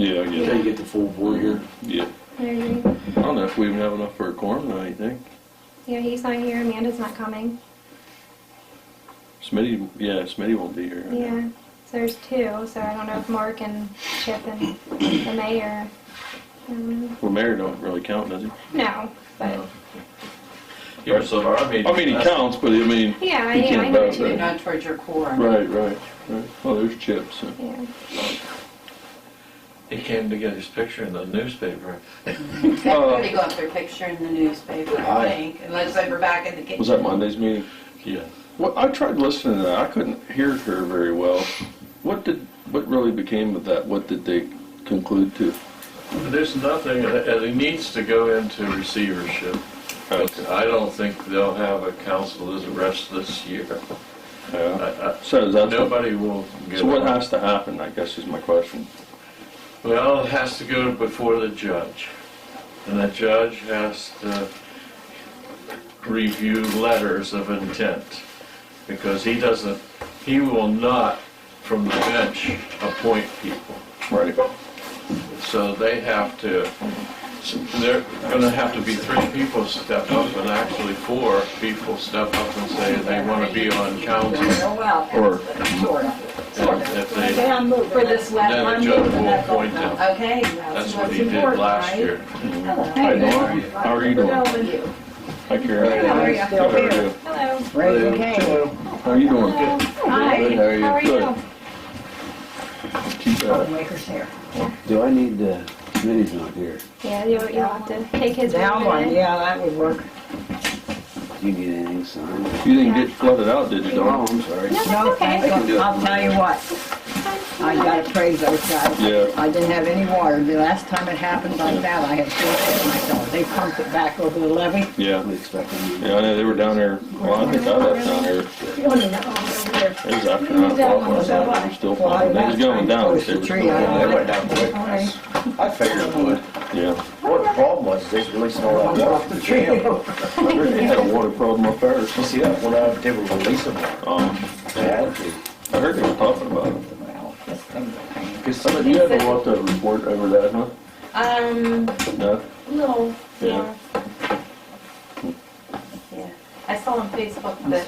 Yeah, I Until get you it. get the full board here. Yeah. I agree. I don't know if we even have enough for a quorum or anything. Yeah, he's not here. Amanda's not coming. Smitty won't be here. Yeah. So there's two. So I don't know if Mark and Chip and the mayor. Well, mayor don't really count, does he? No, but Yeah, so our meeting. I mean, he counts, but I mean, yeah, he yeah, I can't know vote, too. right? Not towards your quorum. Right. Well, there's Chip, so. Yeah. He came to get his picture in the newspaper. Everybody got their picture in the nursepaper, I think, unless they were back in the kitchen. Was that Monday's meeting? Yeah. Well, I tried listening to that. I couldn't hear her very well. What really became of that? What did they conclude to? There's nothing, and he needs to go into receivership. Okay. I don't think they'll have a council the rest of this year. Yeah. So that's Nobody will get So what on. has to happen, I guess, is my question. Well, it has to go before the judge. And the judge has to review letters of intent. Because he will not, from the bench, appoint people. Right. So they have to, they're gonna have to be 3 people step up, and actually 4 people step up and say they wanna be on council. Well, Or- sort of. And if they, For this then the one. judge will appoint them. Okay. That's what he did last year. Hi, Norm. How are you doing? Hi, Karen. How are you? Good, how are you? Hello. How are you doing? Hi. Good, how are you? How are you? Good. Keep Maker's here. Do I need, Smitty's not here. Yeah, you'll have to take his Down room one, in. yeah, that would work. Do you need anything signed? You didn't get flooded out, did you, Oh, Dawn? I'm sorry. No, No, that's okay. thank you. I'll tell you what, I gotta praise those guys. Yeah. I didn't have any water. The last time it happened like that, I had to shit myself. They pumped it back over the levee. Yeah. I'm expecting you. Yeah, I know they were down there. Well, I think I left down there. It was after 9 o'clock last night. They were still pumping. It was going down. Close to the tree, I They know. went down quick. I figured it would. Yeah. What the problem was, they was releasing all that water off the jam. They had a water problem up there. You see that when they were releasing water? They had to. I heard they were talking about it. Well, this thing, Because some of you had to look that report over that, huh? No? Little, Yeah. yeah. I saw on Facebook I'm that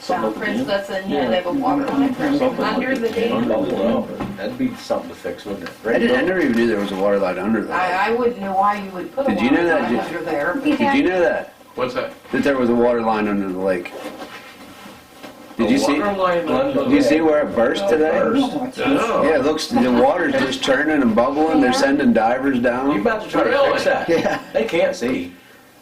surprised. Princess and, yeah, they have a water line Something like under the that. dam. Well, that'd be something to fix, wouldn't it? I never even knew there was a water line under there. I wouldn't know why you would put a Did you water know that? line under there. but- Did you know that? What's that? That there was a water line under the lake? Did you see? The water line under Did you see where it burst today? No. Yeah, it looks, the water's just turning and bubbling. They're sending divers You down. about to try to fix that? Yeah. They can't see.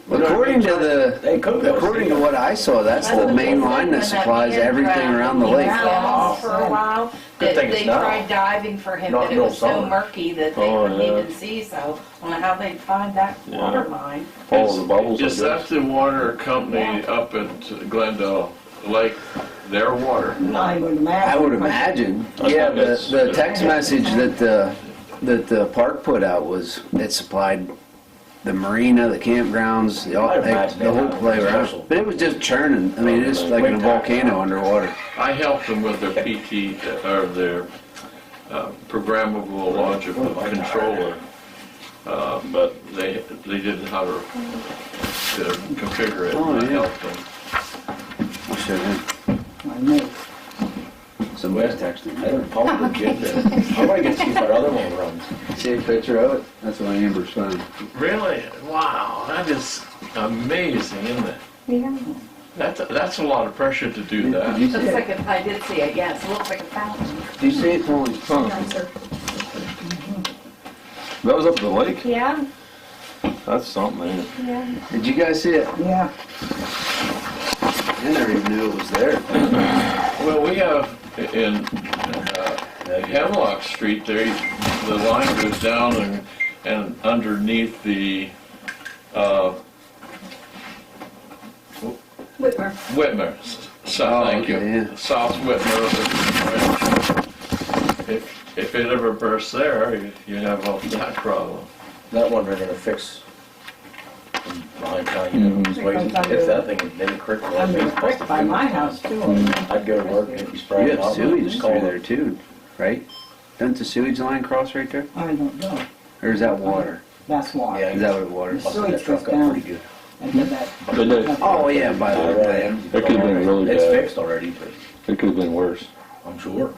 According to They could go according see. to what I saw, that's the main line that supplies everything around the lake. Yeah, for a while, Good that thing it's they not. tried diving for him, Not but it real was so summer. murky that they Oh, couldn't yeah. even see, so I don't know how they'd find that Yeah. water line. Follow the bubbles, I Is that guess. the water company up at Glendale Lake, their water? I would imagine. I would imagine. I Yeah, thought that's- the text message that the park put out was, it supplied the marina, the campgrounds, the I'd imagine the whole they have playground. special. But it was just churning. I mean, it's like in a volcano underwater. I helped them with their PT, or their programmable logic controller, but they didn't know how to configure it, Oh, and I yeah. helped them. I'll show him. I know. Somebody's texting I me. didn't pump the gym there. I'm gonna get to see if our other one runs. See a picture of it? That's what Amber's found. Really? Wow, that is amazing, isn't it? Yeah. That's a lot of pressure to do that. Did you see Looks it? like a, I did see it, yes, it looks like a fountain. Did you see it, Tony? Huh. That was up the lake? Yeah. That's something, ain't it? Yeah. Did you guys see it? Yeah. I never even knew it was there. Well, we have in Hemlock Street there, the line goes down and underneath the Whitmer. Whitmer, thank you, okay, yeah. South Whitmer. If it ever bursts there, you have that problem. That one they're gonna fix behind town, you know, just waiting. If that thing, then the creek. I mean, quick by my house too. I'd go to work and if you spray You it have out. sewage just through call there it. too, right? Doesn't the sewage line cross right there? I don't know. Or is that water? That's why. Yeah. Is that what it water? The Busted that sewage goes truck up pretty down good. into that. Did they? Oh, yeah, by the way. It could've been really It's bad. fixed already, but It could have been worse. I'm sure.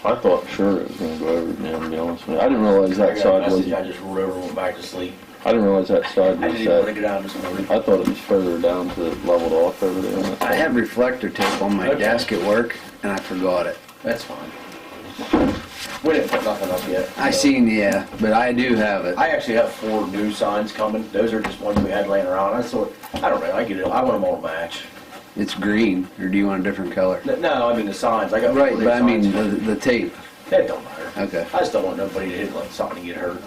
I thought sure it was gonna go over, man, to be honest with you. I didn't realize that I got a side message, I wasn't, just rolled over and went back to sleep. I didn't realize that side I was didn't even want to that. get out this morning. I thought it was further down to leveled off over there. I have reflector tape on my Okay. desk at work, and I forgot it. That's fine. We didn't put nothing up yet. I so. seen, yeah, but I do have it. I actually have 4 new signs coming. Those are just ones we had laying around. I thought, I don't know, I get it. I want them all to match. It's green, or do you want a different color? No, I mean the signs. I got 4 Right, new but I mean signs. the tape. It don't matter. Okay. I just don't want nobody to hit like something to get hurt.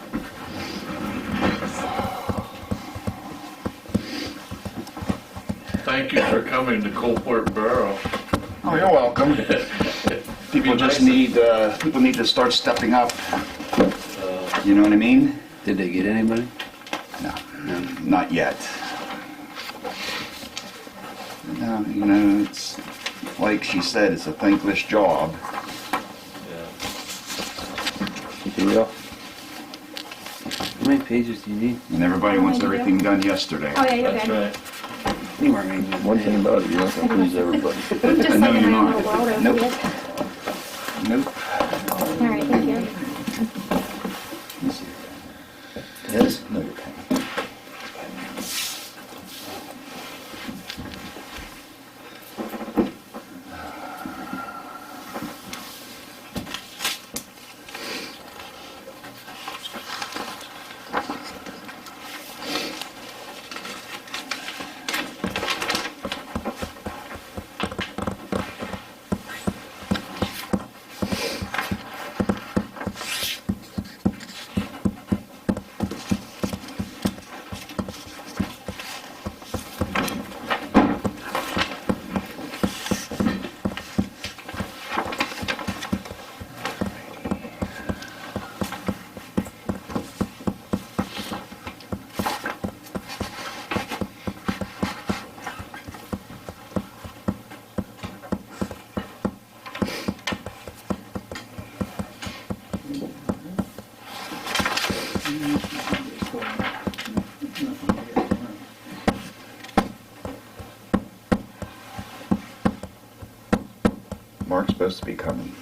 Thank you for coming to Coalport Borough. Oh, you're welcome. People just need, people need to start stepping up. You know what I mean? Did they get anybody? No, not yet. No, you know, it's like she said, it's a thankless job. Yeah. How many pages do you need? And everybody wants everything done yesterday. Oh, yeah, you're That's good. right. You weren't gonna get One thing about it, you're not gonna please everybody. Just I know like in you're my not. little world over Nope. here. Nope. All right, thank you. Let me see. Yes. No, you're paying. Mark's supposed to be coming.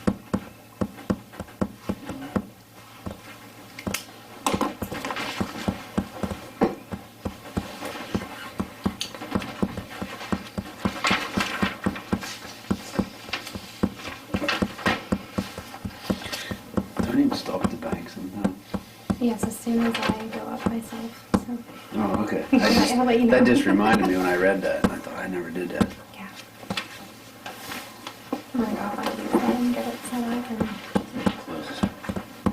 Don't even stop at the bank sometimes. Yes, as soon as I go up myself, so, Oh, okay. I'll let you know. That just reminded me when I read that, and I thought I never did that. yeah. I'm gonna go up on Tuesday and get it set up and Close this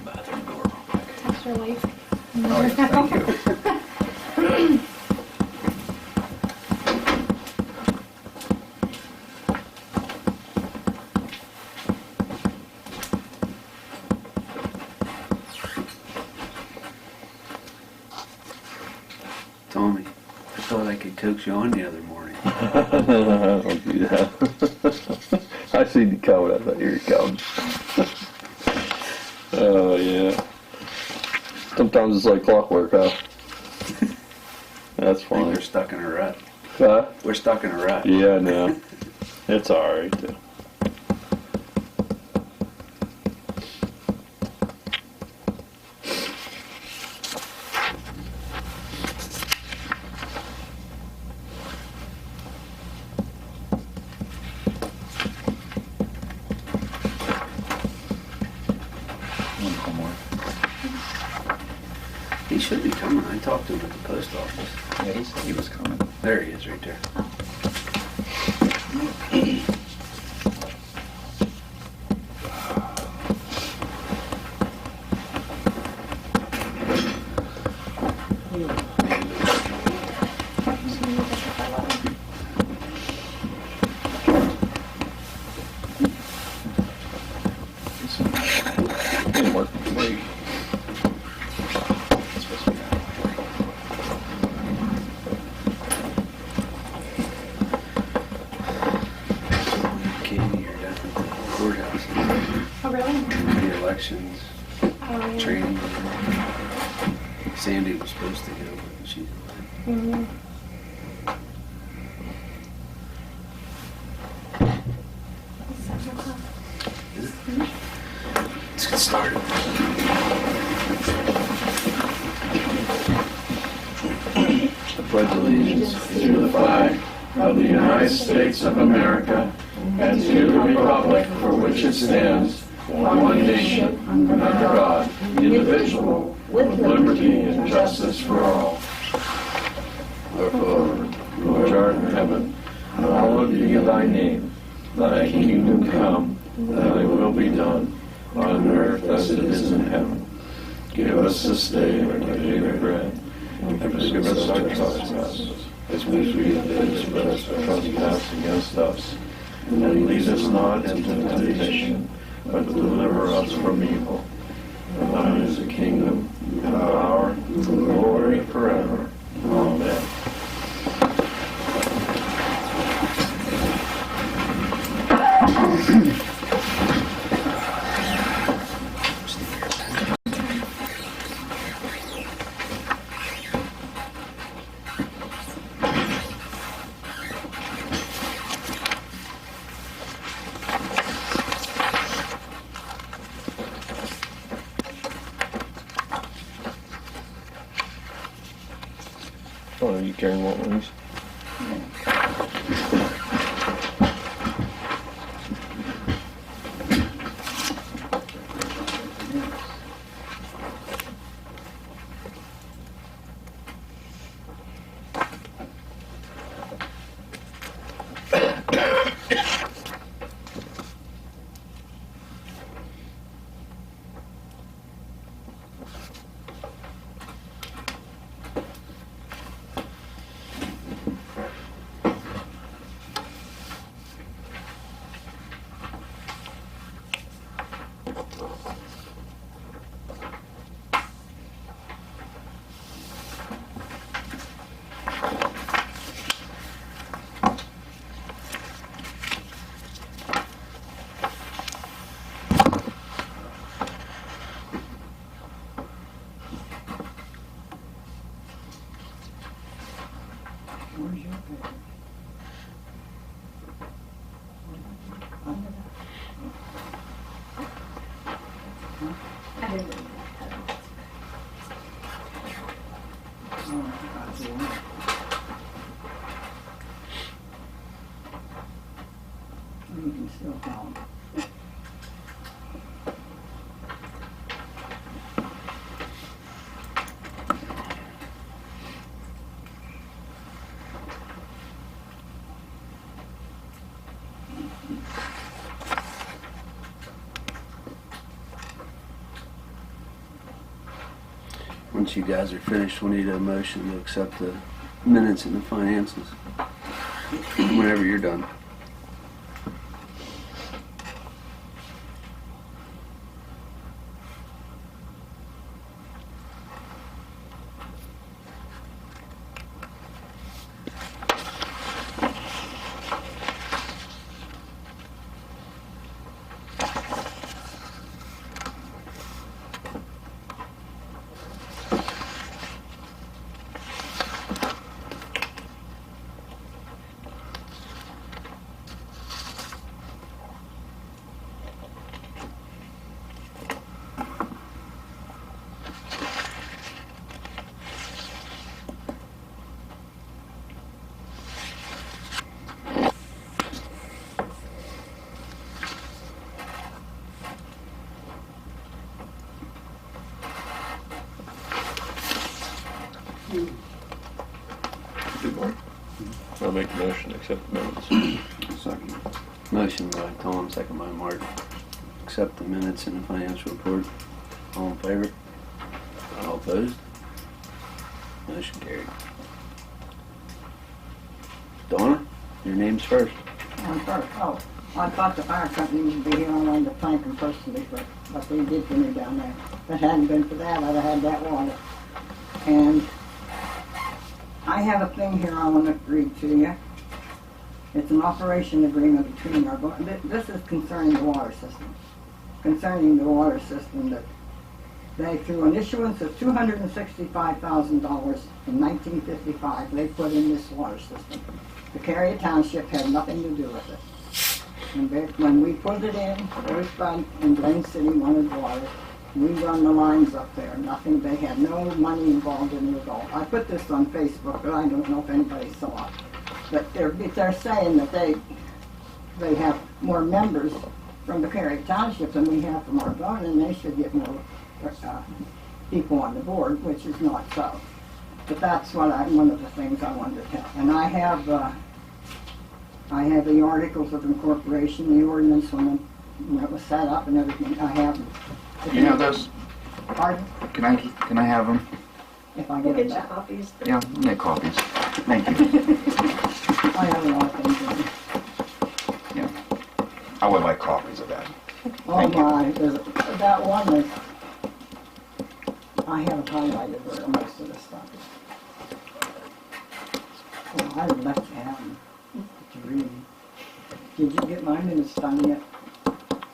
bathroom door real quick. text your wife. Oh, yeah, thank you. Tommy, I thought I could coax you on the other morning. Don't do that. I seen you coming, I thought, here he comes. Oh, yeah. Sometimes it's like clockwork, huh? That's I think fine. we're stuck in a rut. Huh? We're stuck in a rut. Yeah, no. It's alright, though. One more. He should be coming. I talked to him at the post office. Yeah, he said he was coming. There he is, right there. Didn't work for me. It's supposed to be that way. elections, Oh, yeah. training. Sandy was supposed to go, but she Mhm. Let's get started. I pledge allegiance To the flag of the United States of America and to the republic for which it stands, one nation, under God, indivisible, with liberty and justice for all. Our Father, Who art in heaven, hallowed be thy name. Thy kingdom come, thy will be done, on earth as it is in heaven. Give us this day our daily bread, and forgive us our trespasses, as we forgive those who trespass against us. And lead us not into temptation, but deliver us from evil. For thine is the kingdom, the power, and the glory forever. Amen. Oh, are you carrying one of these? Where's your paper? I didn't. Oh, I got you. You can still count. Once you guys are finished, we need a motion to accept the minutes and the finances. Whenever you're done. I'll make a motion to accept the minutes. Second. Motion by Tom, second by Mark. Accept the minutes and the financial report. All in favor? All opposed? Motion carried. Donna, your name's first. On first, oh, I thought the fire company would be here. I wanted to thank them personally for what they did for me down there. If it hadn't been for that, I'd have had that water. And I have a thing here I want to read to you. It's an operation agreement between this is concerning the water system. concerning the water system, that they, through an issuance of $265,000 in 1955, they put in this water system. The Cary Township had nothing to do with it. And when we put it in, everybody in Blaine City wanted water. We run the lines up there, nothing, they had no money involved in it at all. I put this on Facebook, but I don't know if anybody saw it. But they're saying that they have more members from the Cary Township than we have from Irvona, and they should get more people on the board, which is not so. But that's one of the things I wanted to tell. And I have the articles of incorporation, the ordinance when it was set up and everything. I have them. You have those? Pardon? Can I have them? If I We'll get get it you back. copies. Yeah, make copies. Thank you. I have a lot of things in there. Yeah. I would like copies of that. Oh Thank you. my, there's that one that I have highlighted where most of the stuff is. Well, I'd like to have them to read. Did you get my minutes done yet?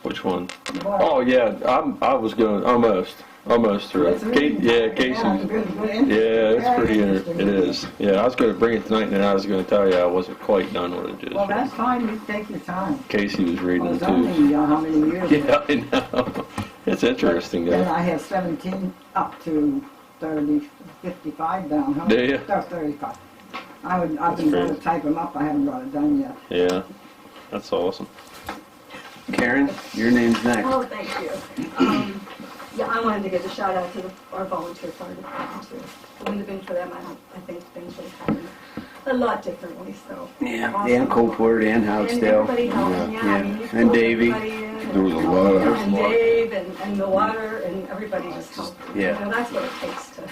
Which one? Boy, Oh, yeah, I was going, almost through it's it. really- Yeah, Casey. it's good, Yeah, it's very pretty, interesting. it is. Yeah, I was gonna bring it tonight and then I was gonna tell you I wasn't quite done with it Well, just. that's fine, you take your time. Casey was Well, reading it's it too. only, how many years? Yeah, I know. It's interesting, Then though. I have 17 up to 30, 55 down, huh? Do you? No, 35. I've been That's going to crazy. type them up, I haven't got it done yet. Yeah, that's awesome. Karen, your name's next. Oh, thank you. Yeah, I wanted to give a shout out to our volunteer fire department too. If it wouldn't have been for them, I think things would have happened a lot differently, so. Yeah, awesome. Dan Coulport, Dan And Housedale. everybody helping, yeah. I mean, you And pulled Davey. everybody in, There was a lot of. And Dave and the water and everybody just helped. Yeah. You know, that's what it takes to,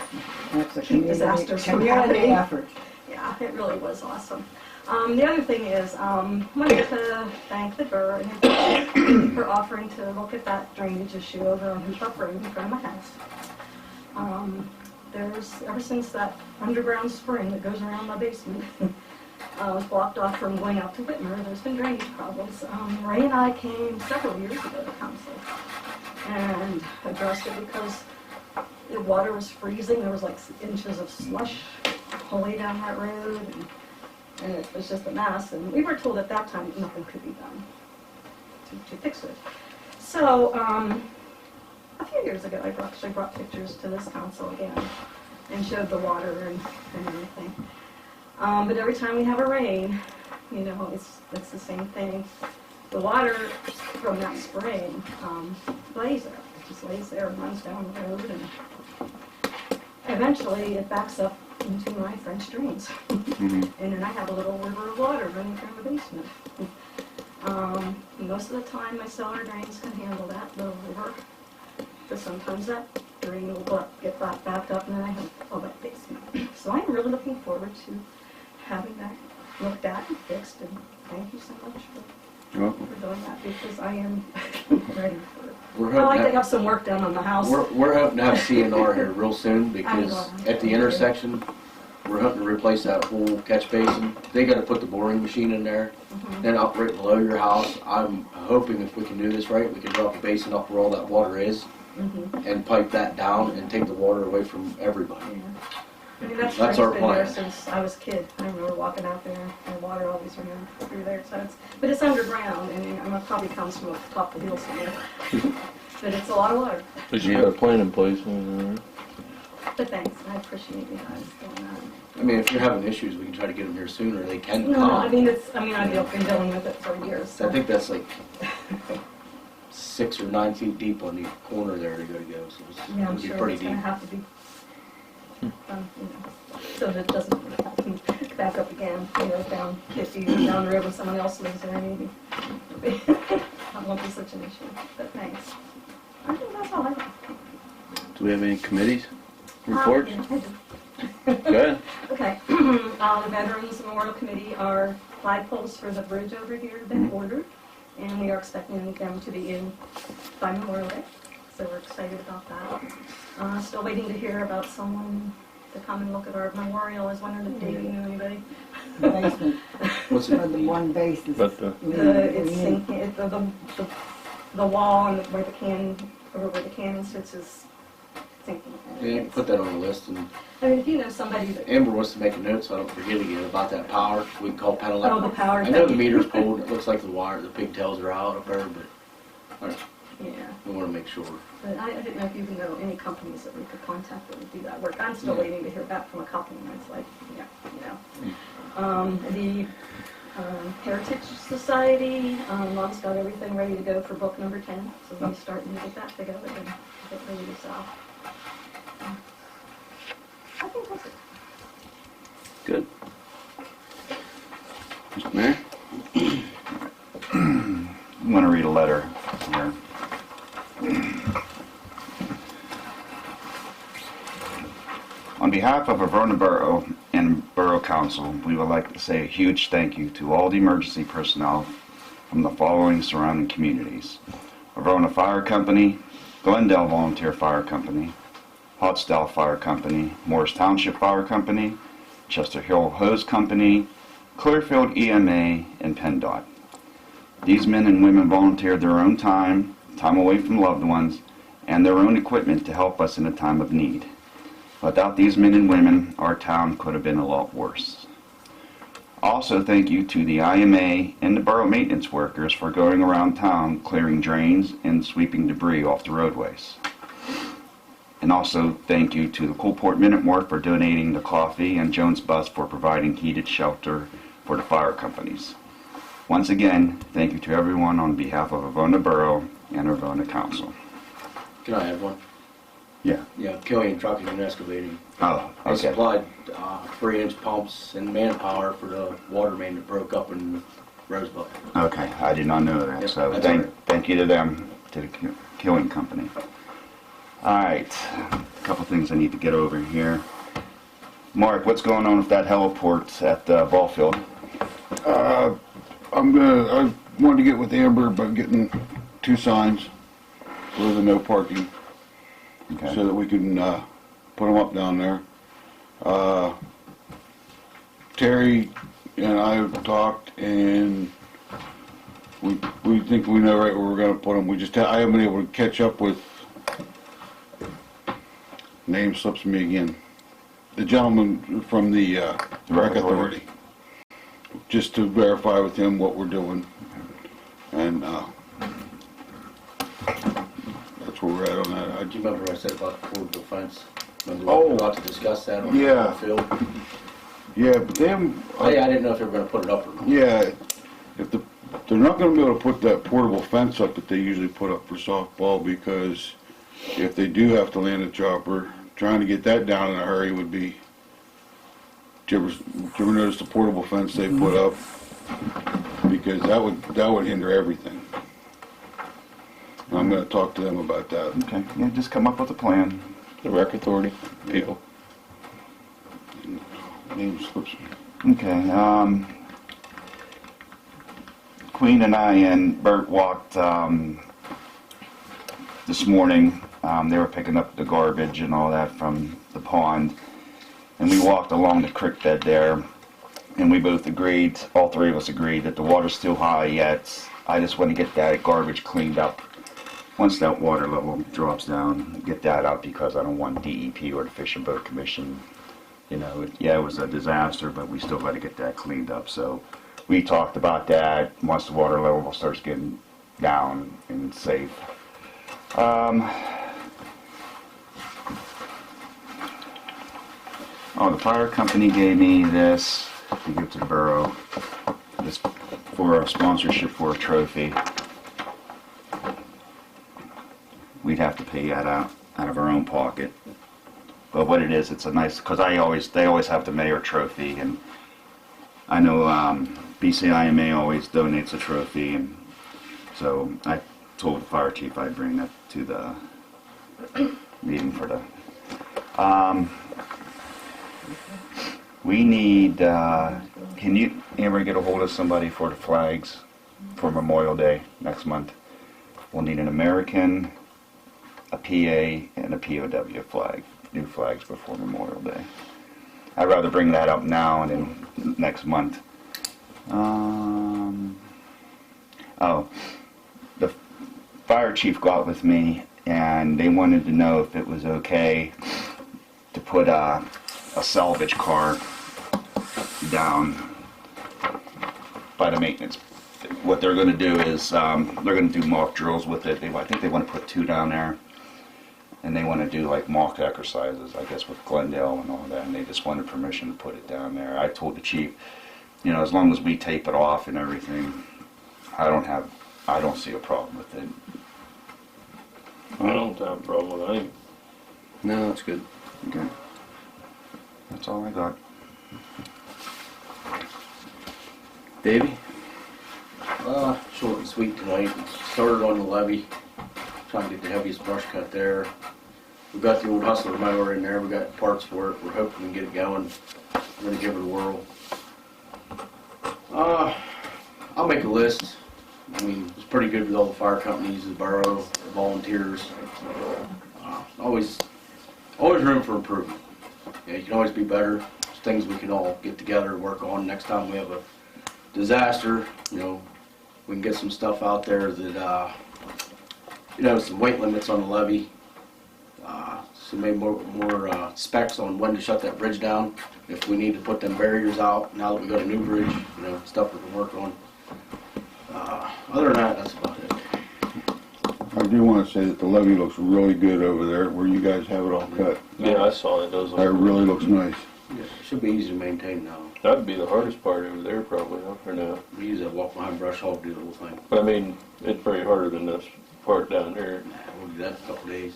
That's a Disasters from community happening. effort. yeah, it really was awesome. The other thing is, wanted to thank the borough and for offering to look at that drainage issue over on Hooper Road in front of my house. There's, ever since that underground spring that goes around my basement was blocked off from going out to Whitmer, there's been drainage problems. Ray and I came several years ago to council and addressed it because the water was freezing. There was like inches of slush all the way down that road. And it was just a mess, and we were told at that time nothing could be done to fix it. So, a few years ago, I actually brought pictures to this council again and showed the water and everything. But every time we have a rain, you know, it's the same thing. The water from that spring lays there. It just lays there and runs down the road, and eventually it backs up into my French drains. Mhm. And then I have a little river of water running from the basement. Most of the time, my cellar drains can handle that little river. But sometimes that drain will get backed up, and then I have all that basement. So I'm really looking forward to having that looked at and fixed, and thank you so much for Welcome. doing that, because I am ready for it. We're I like to hoping, have some work done on the house. we're hoping to have CNR here real soon, because know. at the intersection, we're hoping to replace that whole catch basin. They gotta put the boring machine in there, then up right below your house. I'm hoping if we can do this right, we can drop the basin up where all that water is and pipe that down and take the water away from everybody. I mean, that's our been there plan. since I was a kid. I remember walking out there, and water always ran through there. So but it's underground, and it probably comes from up top of the hill somewhere. But it's a lot of water. At least you got a plan in place. But thanks, I appreciate you guys doing that. I mean, if you're having issues, we can try to get them here sooner. They can No, I come. mean, I've been dealing with it for years. So. I think that's like 6 or 9 feet deep on the corner there to go. So it's Yeah, gonna I'm be sure pretty it's deep. going to have to be, so that it doesn't back up again, down 50 down the road when someone else lives there, maybe. That won't be such an issue, but thanks. I think that's all I got. Do we have any committees? Reports? Yeah, I do. Go ahead. Okay, the Veterans Memorial Committee, our flagpoles for the bridge over here have been ordered, and we are expecting them to be in by Memorial Day, so we're excited about that. Still waiting to hear about someone to come and look at our memorial. I was wondering if Davey knew anybody. The basement, What's or it? the one base is. But It's sinking, the wall and where the can, over where the cannon sits is sinking. Yeah, put that on the list, and I mean, if you know somebody that, Amber wants to make a note so I don't forget again about that power. We can call pedal. oh, the power. I know the thing. meter's pulled, it looks like the wire, the pigtails are out up there, but Yeah, we want to make sure. but I didn't know if you know any companies that we could contact that would do that work. I'm still waiting to hear back from a couple, and it's like, yeah, you know. The Heritage Society, Mom's got everything ready to go for book number 10, so we're starting to get that together and get ready to sell. I think that's it. Good. Mr. Mayor? I'm going to read a letter here. On behalf of Irvona Borough and Borough Council, we would like to say a huge thank you to all the emergency personnel from the following surrounding communities: Irvona Fire Company, Glendale Volunteer Fire Company, Hotstall Fire Company, Morris Township Fire Company, Chester Hill Hose Company, Clearfield EMA, and PennDOT. These men and women volunteered their own time away from loved ones, and their own equipment to help us in a time of need. Without these men and women, our town could have been a lot worse. Also, thank you to the IMA and the borough maintenance workers for going around town clearing drains and sweeping debris off the roadways. And also, thank you to the Coolport Minute Mark for donating the coffee and Jones Bus for providing heated shelter for the fire companies. Once again, thank you to everyone on behalf of Irvona Borough and Irvona Council. Can I add one? Yeah. Yeah, Killian Trucking and Excavating. Oh, They okay. supplied 3-inch pumps and manpower for the water main that broke up in Rosebud. Okay, I did not know that, Yep, so that's all right. thank you to them, to the Killing Company. All right, a couple things I need to get over here. Mark, what's going on with that heliport at the ball field? I wanted to get with Amber about getting 2 signs for the no parking, Okay. so that we can put them up down there. Terry and I have talked, and we think we know right where we're going to put them. I haven't been able to catch up with. Name slips me again. The gentleman from the Rec Authority. Just to verify with him what we're doing, and that's where we're at on that. Do you remember what I said about the portable fence? Remember Oh. we were about to discuss that on Yeah. the field? Yeah, but them. Oh, yeah, I didn't know if they were going to put it up or not. Yeah, they're not going to be able to put that portable fence up that they usually put up for softball, because if they do have to land a chopper, trying to get that down in a hurry would be. Did you ever notice the portable fence they put up? Because that would hinder everything. And I'm going to talk to them about that. Okay, yeah, just come up with a plan. The Rec Authority people. Name slips me. Okay, Queen and I and Bert walked this morning. They were picking up the garbage and all that from the pond. And we walked along the creek bed there, and we both agreed, all 3 of us agreed, that the water's too high yet. I just want to get that garbage cleaned up. Once that water level drops down, get that out, because I don't want DEP or the Fish and Boat Commission. You know, it was a disaster, but we still got to get that cleaned up. So we talked about that once the water level starts getting down and safe. Oh, the fire company gave me this to give to the borough. This for a sponsorship for a trophy. We'd have to pay that out of our own pocket. But what it is, it's a nice, because they always have the mayor trophy, and I know BCIMA always donates a trophy, and so I told the fire chief I'd bring that to the meeting for the. We need, can you, Amber, get a hold of somebody for the flags for Memorial Day next month? We'll need an American, a PA, and a POW flag, new flags before Memorial Day. I'd rather bring that up now and then next month. Oh, the fire chief got with me, and they wanted to know if it was okay to put a salvage car down by the maintenance. What they're going to do is they're going to do mock drills with it. I think they want to put 2 down there, and they want to do like mock exercises, I guess, with Glendale and all that. And they just wanted permission to put it down there. I told the chief, you know, as long as we tape it off and everything, I don't see a problem with it. I don't have a problem with it. No, that's good. Okay. That's all I got. Davey? Short and sweet tonight. Started on the levee, trying to get the heaviest brush cut there. We've got the old Hustler mower in there. We got parts for it. We're hoping we can get it going. We're gonna give it a whirl. I'll make a list. I mean, it's pretty good with all the fire companies, the borough, the volunteers. Always room for improvement. Yeah, you can always be better. There's things we can all get together and work on. Next time we have a disaster, you know, we can get some stuff out there that, you know, some weight limits on the levee. Some maybe more specs on when to shut that bridge down. If we need to put them barriers out, now that we got a new bridge, you know, stuff we can work on. Other than that, that's about it. I do want to say that the levee looks really good over there where you guys have it all cut. Yeah, I saw it. Does That really looks nice. Yeah, it should be easy to maintain now. That'd be the hardest part over there, probably, huh? Or no? We use that walk behind brush hog to do the whole thing. But I mean, it's very harder than this part down here. Nah, we'll do that in a couple days.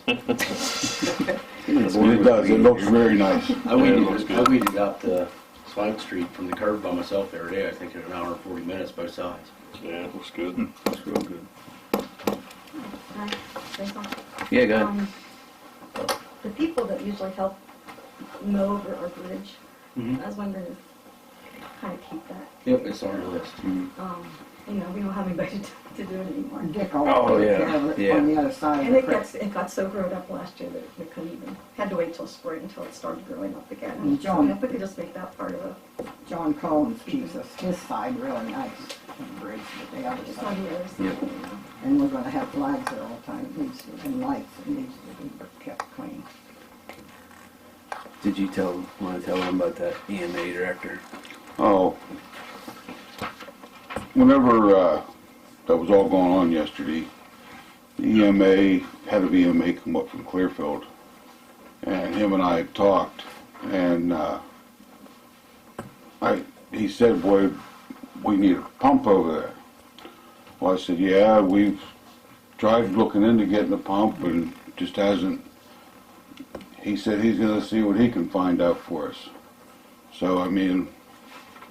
It does, it looks very nice. I Yeah, it looks good. weeded out the Swank Street from the curve by myself the other day, I think in an hour and 40 minutes both sides. Yeah, it looks good. Looks real good. Can I say something? Yeah, go ahead. The people that usually help mow over our bridge, Mhm. I was wondering if kind of keep that. Yep, it's on the list. You know, we don't have anybody to do it anymore. Dick all Oh, took yeah, care of it yeah. on the other side of And the it creek. got so growed up last year that we couldn't even, had to wait till spring until it started growing up again. And John- So if we could just make that part of it, John Collins keeps us, his side really nice of the bridge, but the other just on side. the other side, Yep. you know. And we're gonna have flags there all the time, it needs to, and lights, it needs to be kept clean. Did you want to tell them about that EMA director? Oh, whenever that was all going on yesterday, the EMA, head of EMA come up from Clearfield, and him and I had talked, and he said, boy, we need a pump over there. Well, I said, yeah, we've tried looking into getting a pump and just hasn't. He said he's gonna see what he can find out for us. So, I mean,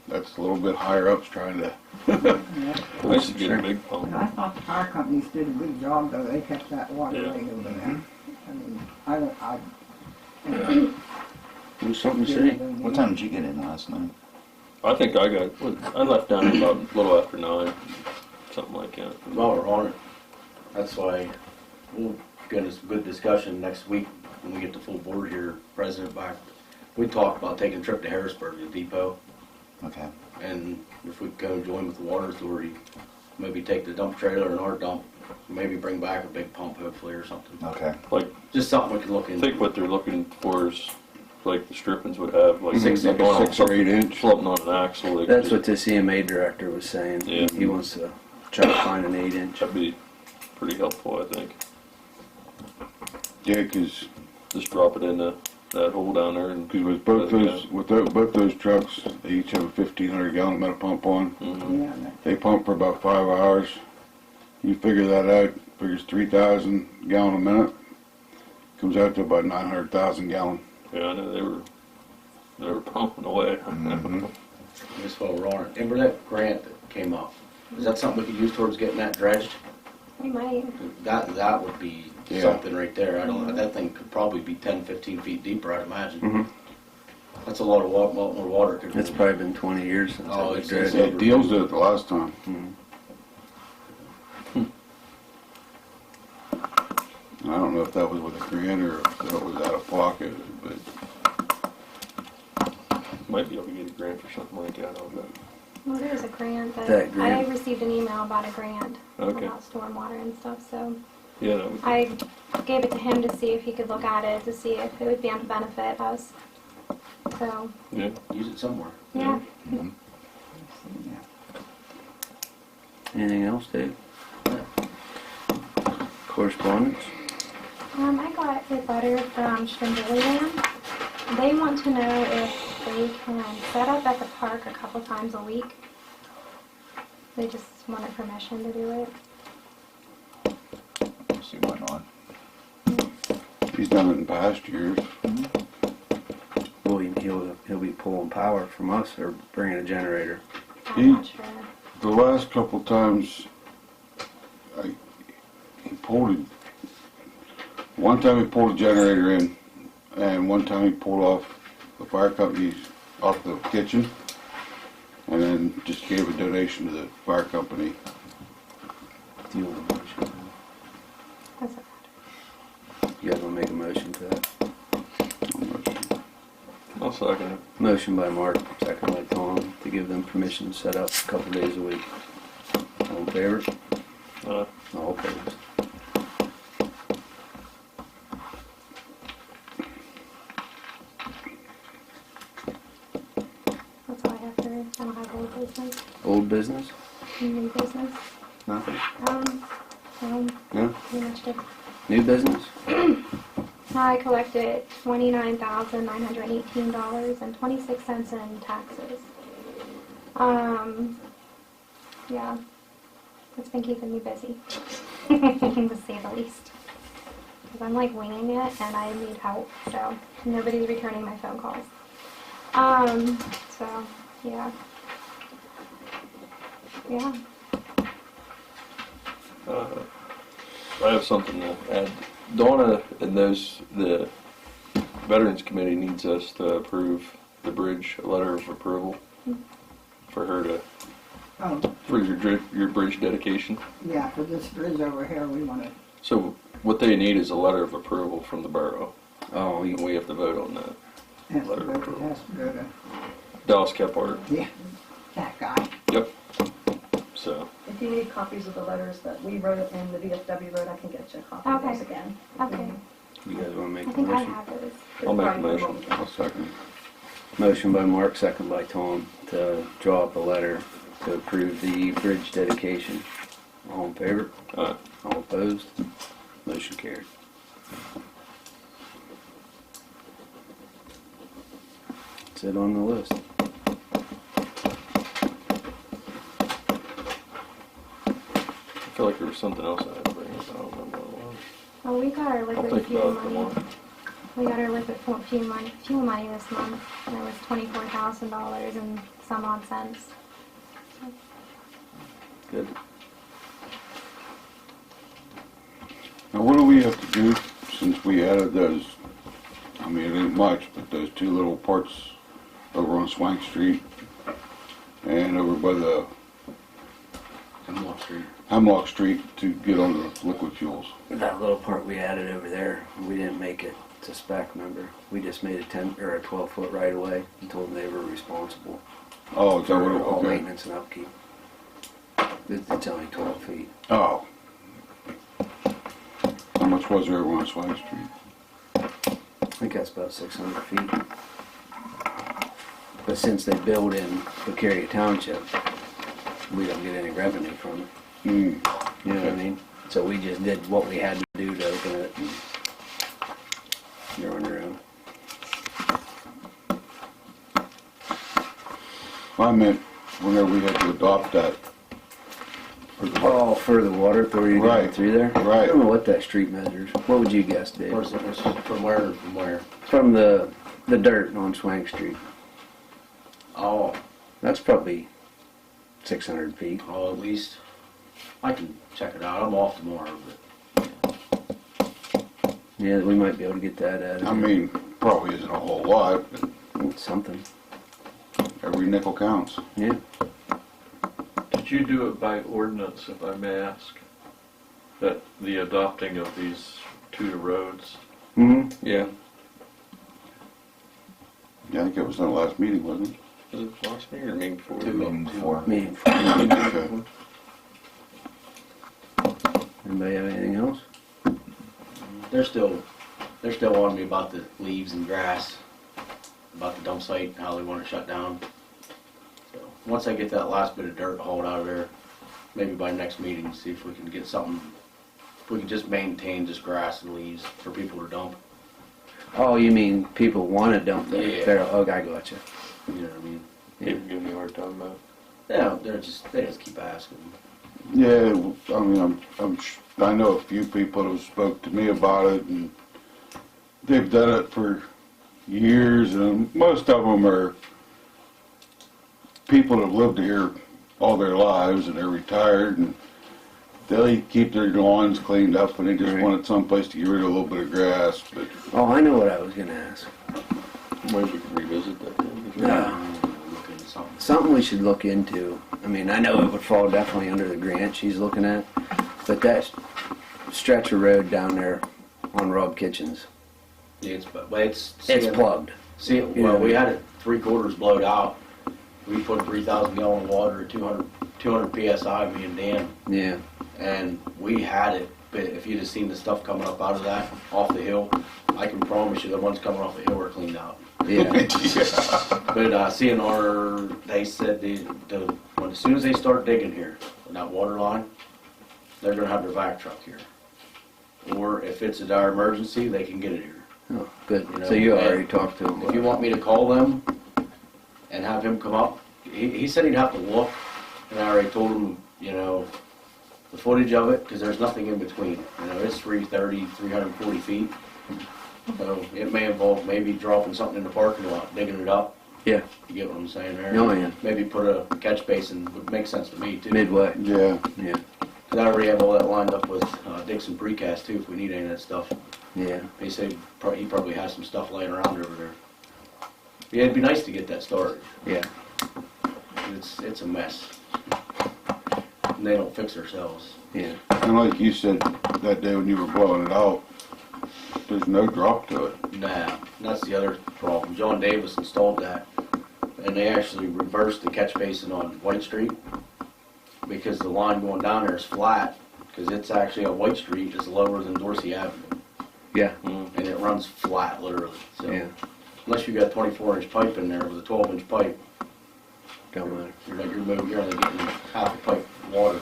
that's a little bit higher up's trying to. I should get a big pump. And I thought the fire companies did a good job, though, they kept that water Yeah. right over there. I mean, I don't, Do something to say. What time did you get in last night? I think I left down about a little after 9, something like that. While we're on it, that's why we'll get us a good discussion next week when we get the full board here, President back. We talked about taking a trip to Harrisburg, the depot, Okay. and if we could go join with the water authority, maybe take the dump trailer and our dump, maybe bring back a big pump hopefully or something. Okay. Like, Just something we can look I into. think what they're looking for is, like the strippings would have, like Six like inch. on 6 or 8 inch. floating on an axle. Like, That's what this EMA director was saying. Yeah. He wants to try to find an 8-inch. That'd be pretty helpful, I think. Yeah, 'cause Just drop it in that hole down there and. with both those trucks, they each have a 1,500 gallon metal pump on. Mhm. yeah, that- They pump for about 5 hours. You figure that out, figures 3,000 gallon a minute. Comes out to about 900,000 gallon. Yeah, I know they were pumping away. Mhm. Just while we're on it. Remember that grant that came up? Is that something we could use towards getting that dredged? We might. That would be Yeah. something right there. I don't, that thing could probably be 10, 15 feet deeper, I'd imagine. Mhm. That's a lot more water. Could It's probably been 20 years since Oh, I was it's- dredged. Yeah, Deals did it the last time. I don't know if that was with a grant or if that was out of pocket, but Might be able to get a grant for something like that, I don't know. Well, there's a grant That grant. I received an email about a grant Okay. about stormwater and stuff, so Yeah, that would- I gave it to him to see if he could look at it, to see if it would benefit us. So, yeah. Use it somewhere. yeah. Anything else, Dave? Correspondence? I got a letter from Land. They want to know if they can set up at the park a couple times a week. They just wanted permission to do it. See why not? He's done it in past years. Well, he'll be pulling power from us or bringing a generator. I'm not sure. The last couple times, he pulled it. One time he pulled a generator in, and one time he pulled off the fire company's off the kitchen, and then just gave a donation to the fire company. Do you want a motion? Doesn't matter. You guys want to make a motion for that? I'll second it. Motion by Mark, second by Tom, to give them permission to set up a couple days a week. All in favor? All opposed? That's all I have for, I don't have old business, Old business? new business. Nothing? No, No? pretty much did. New business? I collected $29,918.26 in taxes. Yeah, it's been keeping me busy, to say the least. Because I'm like winging it and I need help, so nobody's returning my phone calls. So, yeah. Yeah. I have something to add. Donna and the Veterans Committee needs us to approve the bridge, a letter of approval for her to, Oh, for your bridge dedication. yeah, for this bridge over here, we want to, So what they need is a letter of approval from the borough. Oh, And we have to vote on that. has to go to, Dallas Kephart. yeah, that guy. Yep. So, If you need copies of the letters that we wrote and the VFW wrote, I can get you a copy of Okay. those again. Okay. you guys want to make I a think I motion? have those. I'll make a motion. I'll second. Motion by Mark, second by Tom, to draw up a letter to approve the bridge dedication. All in favor? Aye. All opposed? Motion carried. That's it on the list. I feel like there was something else I had to bring up. I don't remember what it was. Oh, we got our I'll liquid think fuel about it money. tomorrow. We got our liquid fuel money this month, and it was $24,000 and some odd cents. Good. Now, what do we have to do since we added those, I mean, it ain't much, but those two little parts over on Swank Street and over by the Hemlock Street to get on the liquid fuels? That little part we added over there, we didn't make it to spec, remember? We just made a 10 or a 12-foot right away and told them they were responsible Oh, is that what for it, all okay. maintenance and upkeep. It's only 12 feet. Oh. How much was there over on Swank Street? I think that's about 600 feet. But since they build in Bucaria Township, we don't get any revenue from it. Hmm. You know what I mean? So we just did what we had to do to open it, and you're on your own. I meant whenever we had to adopt that. Oh, for the water authority to go Right. through there? Right. I don't know what that street measures. What would you guess, Dave? Where's it, from where to from where? From the dirt on Swank Street. Oh, That's probably 600 feet. oh, at least. I can check it out. I'm off tomorrow, but Yeah, we might be able to get that added. I mean, probably isn't a whole lot, but It's something. every nickel counts. Yeah. Did you do it by ordinance, if I may ask? That the adopting of these two roads? Mm-hmm. Yeah. Yeah, I think it was in the last meeting, wasn't it? Was it last meeting or meeting before? Before. Me. Okay. Anybody have anything else? they're still on me about the leaves and grass, about the dump site, how they want it shut down. So, once I get that last bit of dirt hauled out of there, maybe by next meeting, see if we can get something, if we can just maintain just grass and leaves for people to dump. Oh, you mean people want to dump there? Yeah. Oh, I gotcha. You know what I mean? People give me a hard time about it. Yeah, they just keep asking. Yeah, I mean, I know a few people who spoke to me about it, and they've done it for years, and most of them are people that have lived here all their lives, and they're retired, and they keep their lawns cleaned up, and they just Right. wanted someplace to get rid of a little bit of grass, but Oh, I know what I was gonna ask. Maybe we can revisit that then. Look into something. Something we should look into. I mean, I know it would fall definitely under the grant she's looking at, but that stretch of road down there on Rob Kitchens, Yeah, it's it's plugged. See, well, Yeah. we had it 3/4 blowed out. We put 3,000 gallon of water at 200 PSI, me and Dan, Yeah. and we had it. But if you'd have seen the stuff coming up out of that, off the hill, I can promise you the ones coming off the hill were cleaned out. Yeah. But CNR, they said as soon as they start digging here, on that water line, they're gonna have their vac truck here. Or if it's a dire emergency, they can get it here. Oh, good. You know, So you and already talked to him. If you want me to call them and have him come up, he said he'd have to look, and I already told him, the footage of it, because there's nothing in between. It's 330, 340 feet. So it may involve maybe dropping something in the parking lot, digging it up. Yeah. You get what I'm saying there? Oh, yeah. Maybe put a catch basin, would make sense to me too. Midway. yeah. Yeah. Cause I already have all that lined up with Dixon Precast too, if we need any of that stuff. Yeah. He said he probably has some stuff laying around over there. Yeah, it'd be nice to get that started. Yeah. It's a mess. And they don't fix themselves. Yeah. And like you said that day when you were blowing it out, there's no drop to it. Nah, that's the other problem. John Davis installed that, and they actually reversed the catch basin on White Street because the line going down there is flat, because it's actually on White Street is lower than Dorsey Avenue, Yeah. and it runs flat literally. So Yeah. unless you got 24-inch pipe in there with a 12-inch pipe, Don't matter. you're only getting half a pipe of water.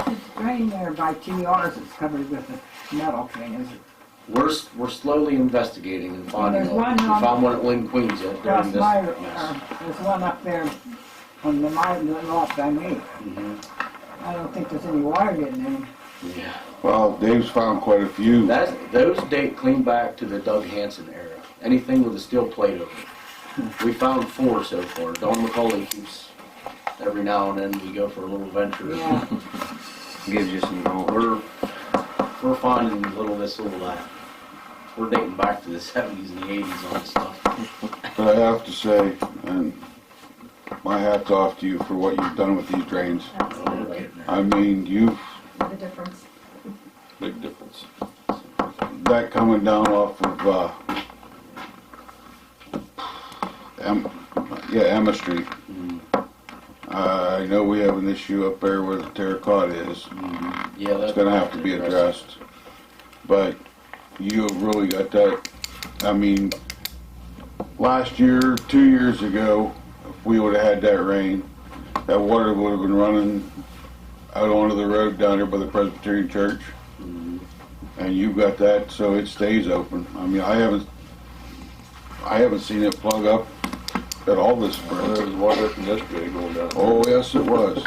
It's drain there by TR's, it's covered with a metal thing, is it? We're slowly investigating and finding. There's one We on- found one at Lynn Queens yet during Across this my, mess. there's one up there on the mine lot by me. Mhm. I don't think there's any water getting in. Yeah. Well, Dave's found quite a few. Those date clean back to the Doug Hansen era. Anything with a steel plate over it. We found 4 so far. Don McCauley keeps, every now and then we go for a little venture. Yeah. Gives you some knowledge. We're finding little this, little that. We're dating back to the 70s and the 80s on this stuff. But I have to say, and my hat's off to you for what you've done with these drains. Absolutely. I mean, you've, What a difference. Big difference. that coming down off of, Emma Street. I know we have an issue up there where the terracotta is. Yeah, It's gonna have to be addressed. But you have really got that, I mean, last year, 2 years ago, if we would've had that rain, that water would've been running out onto the road down there by the Presbyterian Church. And you've got that so it stays open. I mean, I haven't seen it plug up at all this There was spring. water from yesterday going down. Oh, yes, it was.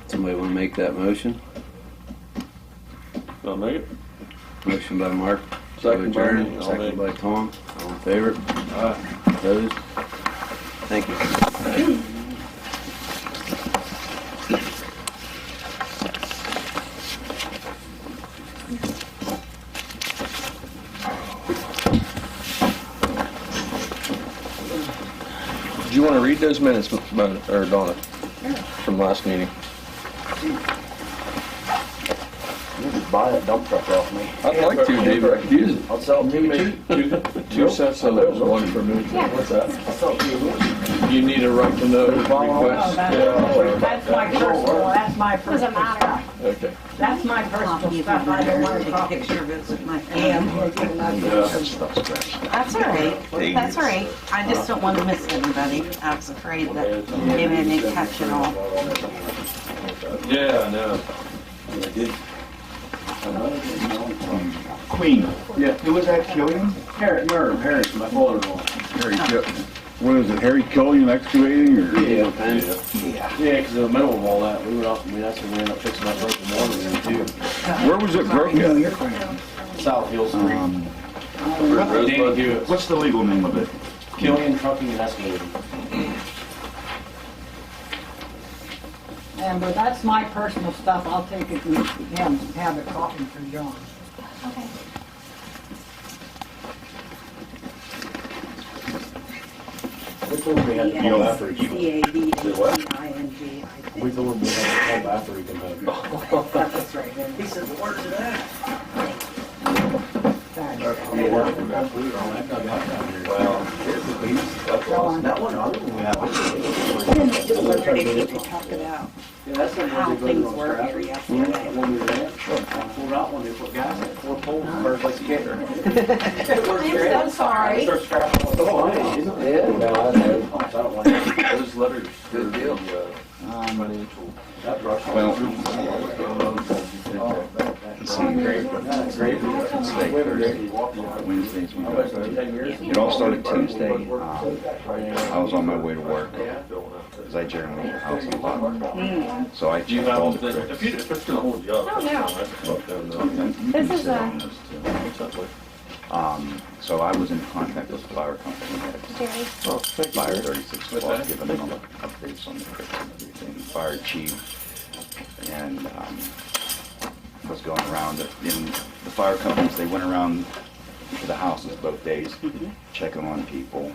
Somebody want to make that motion? I'll make it. Motion by Mark. Second by adjourn. me. I'll Second make. by Tom. All in favor? Aye. Opposed? Thank you. Did you want to read those minutes, or Donna, from last meeting? You just buy a dump truck off me. I'd like to, Dave, I could use it. I'll sell it to You you. made two sets of those, one for me. Yeah. What's that? I'll sell it to you. You need a right to know Oh, request. that's my personal, that's my personal Doesn't matter. stuff. Okay. That's my personal stuff, I don't want to talk. Picture of it with my And hand. That's all right. That's all right. I just don't want to miss anybody. I was afraid that maybe I didn't catch it all. Yeah, I know. Queen. Yeah. Who was that, Killian? Harry, my father-in-law. Harry, what is it, Harry Killian Excavating or? Yeah, Yeah. yeah, because in the middle of all that, we went up, I mean, that's when we ended up fixing that broken water main too. Where was it broken? South Hill Street. Danny Hewitt. What's the legal name of it? Killian Trucking and Excavating. but that's my personal stuff, I'll take it and have it copied for John. Okay. We told him we had to call after he comes. C-A-D-A-C-I-N-G. We told him we had to call after he comes home. That's right. He said, where's it at? That one, other than we have. Just wondered if you could talk about Yeah, that's the how one they things put on were scrap. here yesterday. When we ran, pulled out when they put gas in it, 4 poles, first like skater. I'm so sorry. Start scrapping. Oh, hey, isn't it? No, I don't like it. Those letters. Good deal. Financial. That brush. Well, Wednesdays we go. It all started Tuesday. I was on my way to work because I generally leave the house at 5. So I Do you checked all have, the if trips. it's gonna hold you up. Oh, no. This This is a So I was in contact with the fire company at Jerry. Fire 3612, giving them all the updates on the trips and everything. Fire chief and was going around in the fire companies. They went around to the houses both days, checking on people.